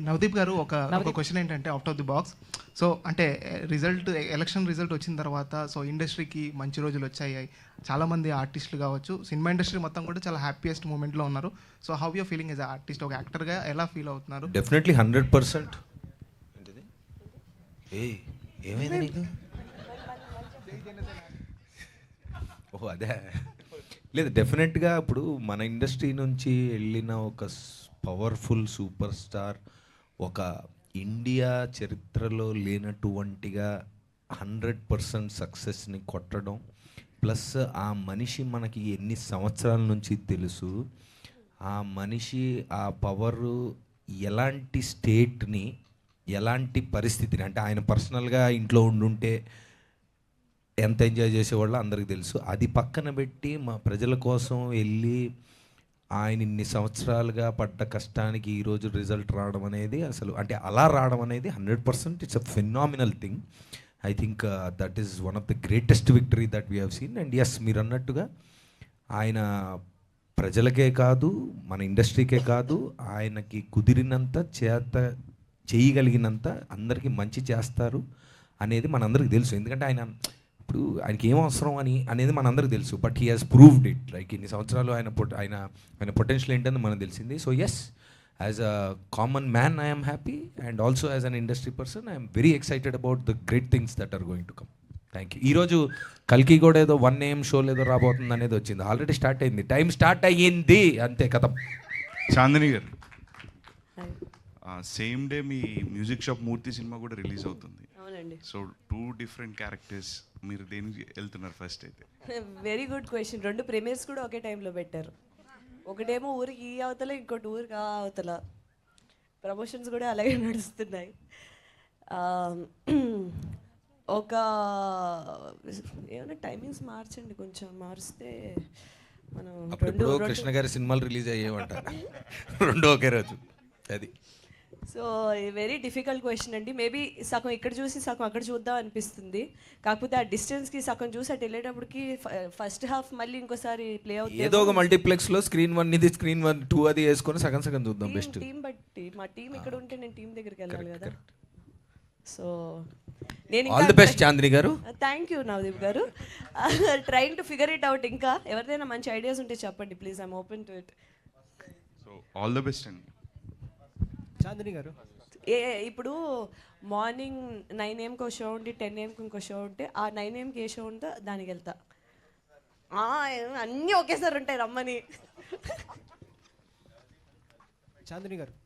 నవదీప్ గారు ఒక క్వశ్చన్ ఏంటంటే out of the box. So అంటే ఎలక్షన్ రిజల్ట్ వచ్చిన తర్వాత సో ఇండస్ట్రీకి మంచి రోజులు వచ్చాయి. చాలామంది ఆర్టిస్టులు కావచ్చు, సినిమా ఇండస్ట్రీ మొత్తం కూడా చాలా హ్యాపీయెస్ట్ మూమెంట్లో ఉన్నారు. So how you're feeling as artist, ఒక యాక్టర్గా ఎలా ఫీల్ అవుతున్నారు? డెఫినెట్లీ 100%. ఏమైంది నీకు? ఓహో అదే లేదు, డెఫినెట్గా ఇప్పుడు మన ఇండస్ట్రీ నుంచి వెళ్ళిన ఒక పవర్ఫుల్ సూపర్ స్టార్, ఒక ఇండియా చరిత్రలో లేనటువంటిగా 100% సక్సెస్ని కొట్టడం, ప్లస్ ఆ మనిషి మనకి ఎన్ని సంవత్సరాల నుంచి తెలుసు, ఆ మనిషి ఆ పవరు ఎలాంటి స్టేట్ని, ఎలాంటి పరిస్థితిని, అంటే ఆయన పర్సనల్గా ఇంట్లో ఉండుంటే ఎంత ఎంజాయ్ చేసేవాళ్ళో అందరికీ తెలుసు. అది పక్కన పెట్టి మా ప్రజల కోసం వెళ్ళి ఆయన ఇన్ని సంవత్సరాలుగా పడ్డ కష్టానికి ఈరోజు రిజల్ట్ రావడం అనేది అసలు, అంటే అలా రావడం అనేది 100% it's a phenomenal thing. I think that is one of the greatest victory that we have seen. And yes, మీరు అన్నట్టుగా ఆయన ప్రజలకే కాదు, మన ఇండస్ట్రీకే కాదు, ఆయనకి కుదిరినంత చేయగలిగినంత అందరికీ మంచి చేస్తారు అనేది మనందరికీ తెలుసు. ఎందుకంటే ఇప్పుడు ఆయనకి ఏం అవసరం అనేది మనందరికీ తెలుసు. But he has proved it. Like ఇన్ని సంవత్సరాలు ఆయన పొటెన్షియల్ ఏంటని మనకు తెలిసింది. So yes, as a common man I'm happy, and also as an industry person I'm very excited about the great things that are going to come. Thank you. ఈరోజు కల్కి కూడా ఏదో 1 AM షోలు ఏదో రాబోతుంది అనేది వచ్చింది. ఆల్రెడీ స్టార్ట్ అయింది, టైం స్టార్ట్ అయ్యింది, అంతే కథ. చాందిని గారు, సేమ్ డే మీ మ్యూజిక్ షాప్ మూర్తి సినిమా కూడా రిలీజ్ అవుతుంది. అవునండి. సో 2 డిఫరెంట్ క్యారెక్టర్స్, మీరు దేనికి వెళ్తున్నారు ఫస్ట్ అయితే? Very good question. 2 ప్రీమియర్స్ కూడా ఒకే టైంలో పెట్టారు. ఒకటేమో ఊరికి ఈ అవతల, ఇంకోటి ఊరికి ఆ అవతల. ప్రమోషన్స్ కూడా అలాగే నడుస్తున్నాయి. ఒక ఏమైనా టైమింగ్స్ మార్చండి, కొంచెం మారిస్తే మనం అప్పుడు కృష్ణ గారి సినిమాలు రిలీజ్ అయ్యేవంట 2 ఒకే రోజు. అది సో వెరీ డిఫికల్ట్ క్వశ్చన్ అండి. మేబీ సగం ఇక్కడ చూసి సగం అక్కడ చూద్దాం అనిపిస్తుంది. కాకపోతే ఆ డిస్టెన్స్కి సగం చూసి అటు వెళ్ళేటప్పటికి ఫస్ట్ హాఫ్ మళ్ళీ ఇంకోసారి ప్లే అవుతుంది. ఏదో ఒక మల్టీప్లెక్స్లో స్క్రీన్ 1 ఇది, స్క్రీన్ 1, 2 అది వేసుకొని సగం సగం చూద్దాం. బెస్ట్ టీం బట్టి, మా టీం ఇక్కడ ఉంటే నేను టీం దగ్గరికి వెళ్ళాలి కదా. సో నేను ఆల్ ది బెస్ట్ చాందిని గారు. థ్యాంక్ యూ నవదీప్ గారు. Trying to figure it out. ఇంకా ఎవరిదైనా మంచి ఐడియాస్ ఉంటే చెప్పండి please, I'm open to it. So all the best అండి. చాందిని గారు, ఇప్పుడు మార్నింగ్ 9 AMకి ఒక షో ఉండి 10 AMకి ఇంకో షో ఉంటే ఆ 9 AMకి ఏ షో ఉందో దానికి వెళ్తా. అన్నీ ఒకేసారి ఉంటాయి రమ్మని. చాందిని గారు.